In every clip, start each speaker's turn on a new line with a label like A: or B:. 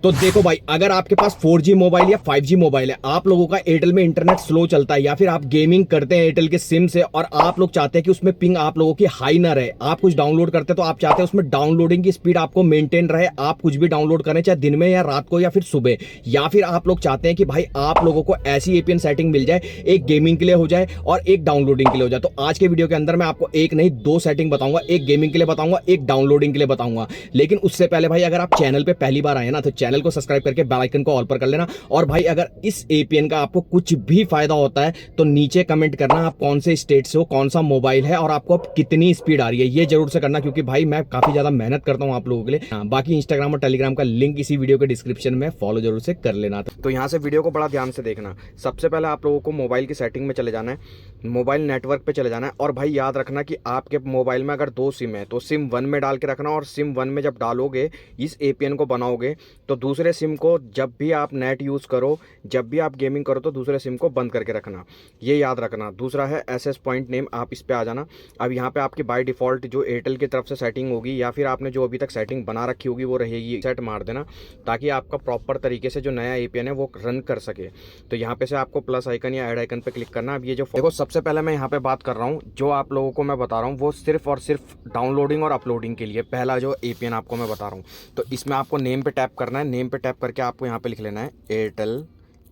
A: तो देखो भाई, अगर आपके पास 4G मोबाइल या 5G मोबाइल है, आप लोगों का एयरटेल में इंटरनेट स्लो चलता है या फिर आप गेमिंग करते हैं एयरटेल के सिम से और आप लोग चाहते हैं कि उसमें पिंग आप लोगों की हाई ना रहे, आप कुछ डाउनलोड करते हैं तो आप चाहते हैं उसमें डाउनलोडिंग की स्पीड आपको मेंटेन रहे, आप कुछ भी डाउनलोड करें चाहे दिन में या रात को या फिर सुबह, या फिर आप लोग चाहते हैं कि भाई आप लोगों को ऐसी एपीएन सेटिंग मिल जाए, एक गेमिंग के लिए हो जाए और एक डाउनलोडिंग के लिए हो जाए। तो आज के वीडियो के अंदर मैं आपको एक नहीं दो सेटिंग बताऊंगा, एक गेमिंग के लिए बताऊंगा, एक डाउनलोडिंग के लिए बताऊंगा। लेकिन उससे पहले भाई, अगर आप चैनल पे पहली बार आए ना तो चैनल को सब्सक्राइब करके बेल आइकन को ऑल पर कर लेना। और भाई, अगर इस एपीएन का आपको कुछ भी फायदा होता है तो नीचे कमेंट करना आप कौन से स्टेट से हो, कौन सा मोबाइल है और आपको अब कितनी स्पीड आ रही है, ये जरूर से करना, क्योंकि भाई मैं काफी ज्यादा मेहनत करता हूं आप लोगों के लिए। बाकी इंस्टाग्राम और टेलीग्राम का लिंक इसी वीडियो के डिस्क्रिप्शन में, फॉलो जरूर से कर लेना। तो यहाँ से वीडियो को बड़ा ध्यान से देखना। सबसे पहले आप लोगों को मोबाइल की सेटिंग में चले जाना है, मोबाइल नेटवर्क पे चले जाना है। और भाई याद रखना कि आपके मोबाइल में अगर दो सिम है तो सिम 1 में डाल के रखना, और सिम 1 में जब डालोगे इस एपीएन को बनाओगे तो दूसरे सिम को जब भी आप नेट यूज़ करो, जब भी आप गेमिंग करो तो दूसरे सिम को बंद करके रखना, ये याद रखना। दूसरा है एसएस पॉइंट नेम, आप इस पे आ जाना। अब यहाँ पे आपकी बाय डिफ़ॉल्ट जो एयरटेल की तरफ से सेटिंग होगी या फिर आपने जो अभी तक सेटिंग बना रखी होगी वो रहेगी, सेट मार देना ताकि आपका प्रॉपर तरीके से जो नया एपीएन है वो रन कर सके। तो यहाँ पे से आपको प्लस आइकन या ऐड आइकन पे क्लिक करना। अब ये जो देखो, सबसे पहले मैं यहाँ पे बात कर रहा हूँ, जो आप लोगों को मैं बता रहा हूँ वो सिर्फ और सिर्फ डाउनलोडिंग और अपलोडिंग के लिए पहला जो एपीएन आपको मैं बता रहा हूँ। तो इसमें आपको नेम पे टैप करना है, नेम पे टैप करके आपको यहाँ पे लिख लेना है Airtel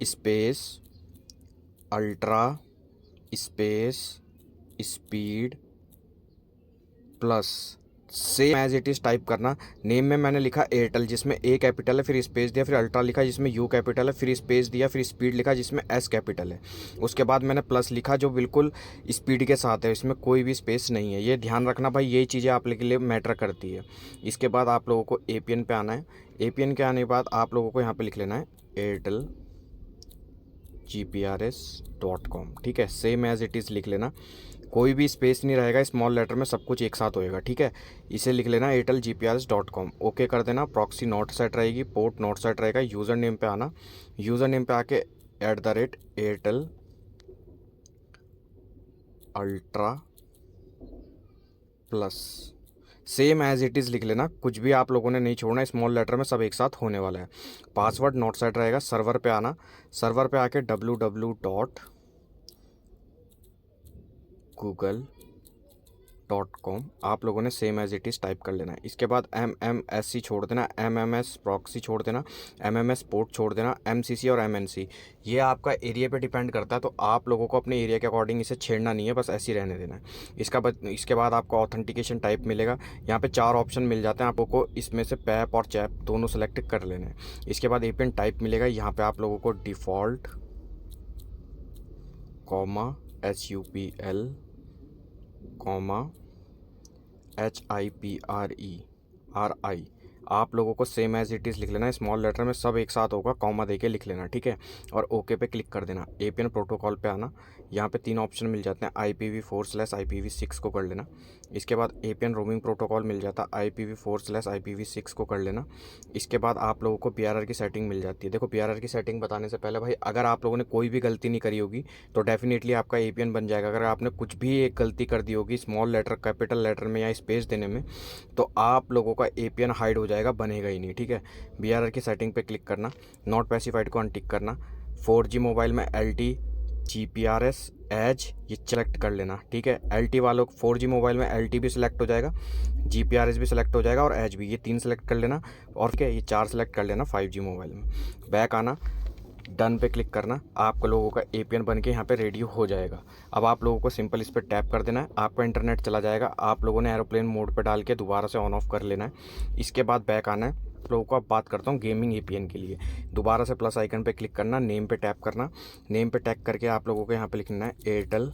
A: space ultra space speed plus, same as it is type करना। नेम में मैंने लिखा एयरटेल जिसमें ए कैपिटल है, फिर स्पेस दिया, फिर अल्ट्रा लिखा जिसमें यू कैपिटल है, फिर स्पेस दिया, फिर स्पीड लिखा जिसमें एस कैपिटल है। उसके बाद मैंने प्लस लिखा जो बिल्कुल स्पीड के साथ है, इसमें कोई भी स्पेस नहीं है। ये ध्यान रखना भाई, ये चीज़ें आप लोगों के लिए मैटर करती है। इसके बाद आप लोगों को एपीएन पे आना है। एपीएन के आने के बाद आप लोगों को यहाँ पर लिख लेना है एयरटेल gprs.com, ठीक है। सेम एज इट इज़ लिख लेना, कोई भी स्पेस नहीं रहेगा, स्मॉल लेटर में सब कुछ एक साथ होएगा, ठीक है। इसे लिख लेना एयरटेल gprs.com, ओके कर देना। प्रॉक्सी नॉट सेट रहेगी, पोर्ट नॉट सेट रहेगा। यूज़र नेम पे आना, यूज़र नेम पे आके @Airtel ultra plus, same as it is लिख लेना, कुछ भी आप लोगों ने नहीं छोड़ना, स्मॉल लेटर में सब एक साथ होने वाला है। पासवर्ड नॉट सेट रहेगा। सर्वर पे आना, सर्वर पे आके www.google.com आप लोगों ने same as it is type कर लेना है। इसके बाद MMSC छोड़ देना, MMS प्रॉक्सी छोड़ देना, MMS पोर्ट छोड़ देना, MCC और MNC, ये आपका एरिया पे डिपेंड करता है, तो आप लोगों को अपने एरिया के अकॉर्डिंग इसे छेड़ना नहीं है, बस ऐसे ही रहने देना है। इसके बाद आपको ऑथेंटिकेशन टाइप मिलेगा। यहाँ पे 4 ऑप्शन मिल जाते हैं, आपको इसमें से पैप और चैप दोनों सेलेक्ट कर लेने हैं। इसके बाद एपीएन टाइप मिलेगा, यहाँ पे आप लोगों को डिफ़ॉल्ट SUPL HIPRERI आप लोगों को सेम एज इट इज़ लिख लेना है, स्मॉल लेटर में सब एक साथ होगा, कॉमा दे के लिख लेना, ठीक है। और ओके पे क्लिक कर देना। एपीएन प्रोटोकॉल पे आना, यहाँ पे 3 ऑप्शन मिल जाते हैं, IPv4/IPv6 को कर लेना। इसके बाद एपीएन रोमिंग प्रोटोकॉल मिल जाता है, IPv4/IPv6 को कर लेना। इसके बाद आप लोगों को PRR की सेटिंग मिल जाती है। देखो, PRR की सेटिंग बताने से पहले भाई, अगर आप लोगों ने कोई भी गलती नहीं करी होगी तो डेफिनेटली आपका एपीएन बन जाएगा। अगर आपने कुछ भी एक गलती कर दी होगी स्मॉल लेटर कैपिटल लेटर में या स्पेस देने में, तो आप लोगों का एपीएन हाइड हो जाएगा, बनेगा ही नहीं, ठीक है। BRR की सेटिंग पे क्लिक करना, नॉट स्पेसिफाइड को अनटिक करना। 4G मोबाइल में LT GPRS एज ये सेलेक्ट कर लेना, ठीक है। LT वालों को 4G मोबाइल में LT भी सिलेक्ट हो जाएगा, GPRS भी सिलेक्ट हो जाएगा और एज भी, ये 3 सेलेक्ट कर लेना। और क्या, ये 4 सेलेक्ट कर लेना 5G मोबाइल में। बैक आना, डन पे क्लिक करना, आप लोगों का एपीएन बन के यहाँ पे रेडी हो जाएगा। अब आप लोगों को सिंपल इस पर टैप कर देना है, आपका इंटरनेट चला जाएगा। आप लोगों ने एरोप्लेन मोड पे डाल के दोबारा से ऑन ऑफ कर लेना है। इसके बाद बैक आना है। आप लोगों को अब बात करता हूँ गेमिंग एपीएन के लिए। दोबारा से प्लस आइकन पे क्लिक करना, नेम पे टैप करना, नेम पे टैप करके आप लोगों को यहाँ पे लिखना है एयरटेल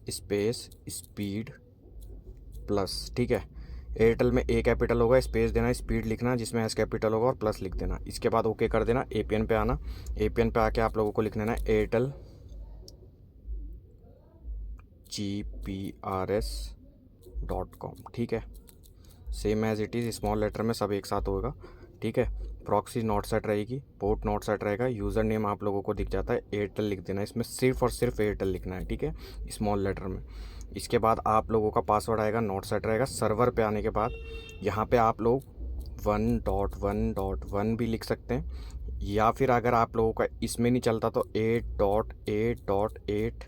A: स्पेस स्पीड प्लस, ठीक है। एयरटेल में ए कैपिटल होगा, स्पेस देना, स्पीड लिखना जिसमें एस कैपिटल होगा और प्लस लिख देना। इसके बाद ओके कर देना। एपीएन पे आना, एपीएन पे आके आप लोगों को लिख लेना है एयरटेल gprs.com, ठीक है। Same as it is, small letter में सब एक साथ होगा, ठीक है। प्रॉक्सी नॉट सेट रहेगी, पोर्ट नॉट सेट रहेगा। यूज़र नेम आप लोगों को दिख जाता है, एयरटेल लिख देना, इसमें सिर्फ और सिर्फ एयरटेल लिखना है, ठीक है, स्मॉल लेटर में। इसके बाद आप लोगों का पासवर्ड आएगा, नॉट सेट रहेगा। सर्वर पे आने के बाद यहाँ पे आप लोग
B: 1.1.1 भी लिख सकते हैं, या फिर अगर आप लोगों का इसमें नहीं चलता तो 8.8.8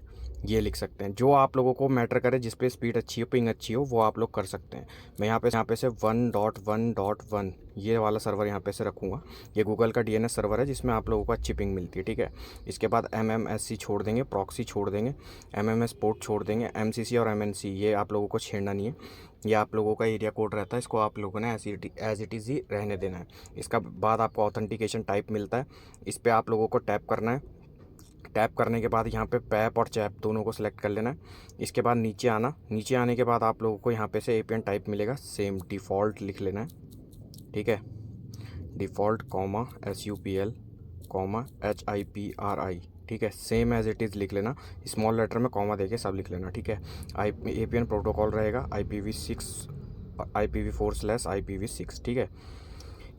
B: ये लिख सकते हैं। जो आप लोगों को मैटर करे, जिस पे स्पीड अच्छी हो, पिंग अच्छी हो, वो आप लोग कर सकते हैं। मैं यहाँ पे से 1.1.1 ये वाला सर्वर यहाँ पे से रखूँगा। ये गूगल का DNS सर्वर है जिसमें आप लोगों को अच्छी पिंग मिलती है, ठीक है। इसके बाद MMSC छोड़ देंगे, प्रॉक्सी छोड़ देंगे, MMS पोर्ट छोड़ देंगे, MCC और MNC ये आप लोगों को छेड़ना नहीं है। ये आप लोगों का एरिया कोड रहता है, इसको आप लोगों ने एज इट इज़ ही रहने देना है। इसका बाद आपको ऑथेंटिकेशन टाइप मिलता है, इस पर आप लोगों को टैप करना है। टैप करने के बाद यहाँ पे पैप और चैप दोनों को सिलेक्ट कर लेना है। इसके बाद नीचे आना, नीचे आने के बाद आप लोगों को यहाँ पे से APN टाइप मिलेगा, सेम डिफ़ॉल्ट लिख लेना है, ठीक है। Default comma SUPL comma HIPRI, ठीक है। सेम एज इट इज़ लिख लेना, स्मॉल लेटर में कॉमा देके सब लिख लेना, ठीक है। APN प्रोटोकॉल रहेगा IPv4/IPv6, ठीक है।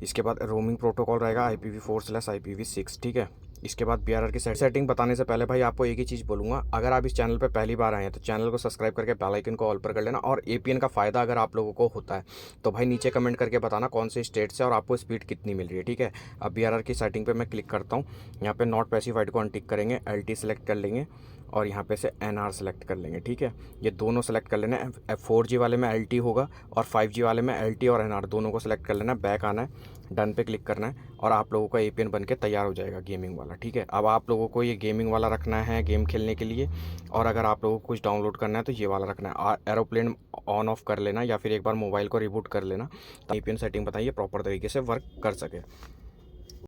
B: इसके बाद रोमिंग प्रोटोकॉल रहेगा IPv4/IPv6, ठीक है। इसके बाद BRR की सेटिंग बताने से पहले भाई आपको एक ही चीज़ बोलूँगा, अगर आप इस चैनल पे पहली बार आए हैं तो चैनल को सब्सक्राइब करके बेल आइकन को ऑल पर कर लेना। और APN का फ़ायदा अगर आप लोगों को होता है तो भाई नीचे कमेंट करके बताना कौन से स्टेट से और आपको स्पीड कितनी मिल रही है, ठीक है। अब BRR की सेटिंग पर मैं क्लिक करता हूँ, यहाँ पर नॉट स्पेसिफाइड को अनटिक करेंगे, LT सेलेक्ट कर लेंगे और यहाँ पे से NR सेलेक्ट कर लेंगे, ठीक है। ये दोनों सेलेक्ट कर लेना है। 4G वाले में LT होगा और 5G वाले में LT और NR दोनों को सेलेक्ट कर लेना है। बैक आना है, डन पे क्लिक करना है और आप लोगों का APN बन के तैयार हो जाएगा गेमिंग वाला, ठीक है। अब आप लोगों को ये गेमिंग वाला रखना है गेम खेलने के लिए, और अगर आप लोगों को कुछ डाउनलोड करना है तो ये वाला रखना है। एरोप्लेन ऑन ऑफ कर लेना या फिर एक बार मोबाइल को रिबूट कर लेना, तो APN सेटिंग बताइए प्रॉपर तरीके से वर्क कर सके।